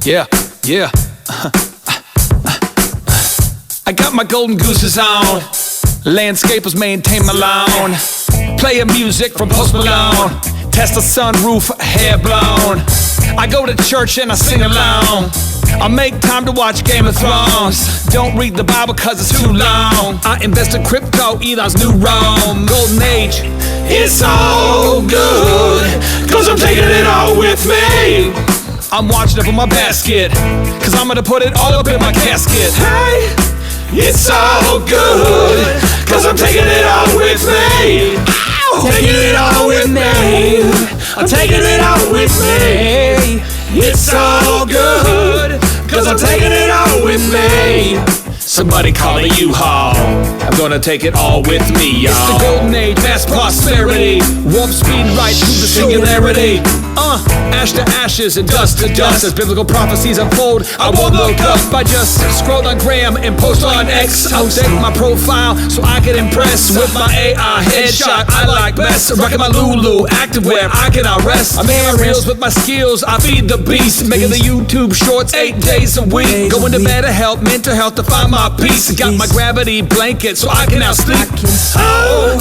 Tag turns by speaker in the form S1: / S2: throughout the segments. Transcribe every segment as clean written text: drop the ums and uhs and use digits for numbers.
S1: Yeah, yeah. I got my golden gooses on. Landscapers maintain my lawn. Playing music from Post Malone. Test the sunroof, hair blown. I go to church and I sing along. I make time to watch Game of Thrones. Don't read the Bible cause it's too long. I invest in crypto, Elon's new Rome. Golden age, it's all good, cause I'm taking it all with me. I'm watching it from my basket, cause I'm gonna put it all up in my casket. Hey, it's all good, cause I'm taking it all with me. Taking it all with me. I'm taking it all with me. It's all good, cause I'm taking it all with me. Somebody call a U-Haul. I'm gonna take it all with me, y'all. It's the golden age, mass prosperity. Warp speed right through the singularity. Ash to ashes and dust to dust. As biblical prophecies unfold, I won't look up. I just scroll on Gram and post on X. Update my profile so I can impress with my AI headshot. I like best. Rocking my Lulu activewear, I cannot rest. I make my reels with my skills, I feed the beast. Making the YouTube shorts 8 days a week. Going to better health, mental health to find my peace. Got my gravity blanket so I can now sleep. Oh,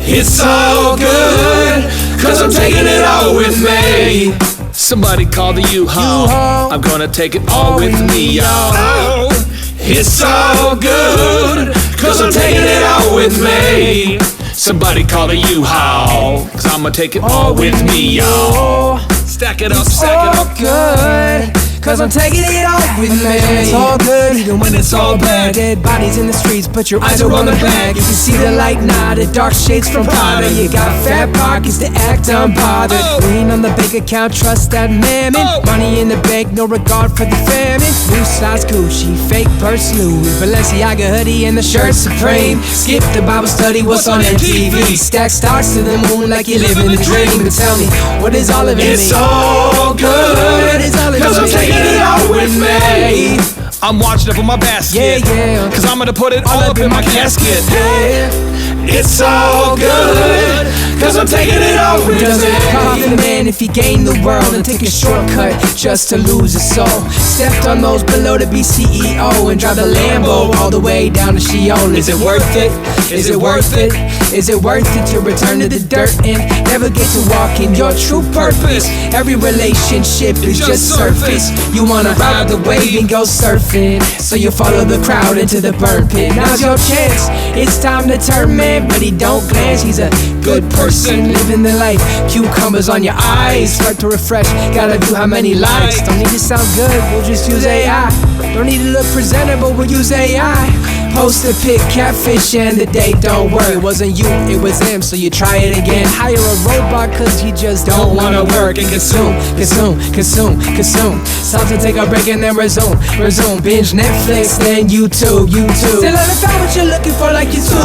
S1: it's all good, cause I'm taking it all with me. Somebody call the U-Haul. I'm gonna take it all with me, y'all. Oh, it's all good, cause I'm taking it all with me. Somebody call the U-Haul, cause I'm gonna take it all with me, y'all. Stack it up, stack it up.
S2: Good, cause I'm taking it all with me. It's all good, even when it's all bad. Dead bodies in the streets, but your eyes are on the bag. You can see the light now, the dark shades from powder. You got fat pockets to act unbothered. Lean on the bank account, trust that mammon. Money in the bank, no regard for the famine. New size Gucci, fake purse Louis, Balenciaga hoodie and the shirt Supreme. Skip the Bible study, what's on MTV? Stack stars to the moon like you're living a dream. But tell me, what is all of it mean?
S1: It's all good, cause I'm taking it all with me. I'm watching it from my basket, cause I'm gonna put it all up in my casket. It's all good, cause I'm taking it all with me.
S2: Doesn't profit man if he gained the world and take a shortcut just to lose his soul. Stepped on those below to be CEO and drive the Lambo all the way down to Sheol. Is it worth it? Is it worth it? Is it worth it to return to the dirt and never get to walk in your true purpose? Every relationship is just surface. You wanna ride the wave and go surfing, so you follow the crowd into the burn pit. Now's your chance, it's time to turn man, but he don't glance. He's a good person, living the life. Cucumbers on your eyes, start to refresh. Gotta view how many likes. Don't need to sound good, we'll just use AI. Don't need to look presentable, we'll use AI. Post a pic, catfish, and the date don't work. It wasn't you, it was him, so you try it again. Hire a robot cause you just don't wanna work. And consume. Time to take a break and then resume. Binge Netflix, then YouTube. Still haven't found what you're looking for like you do.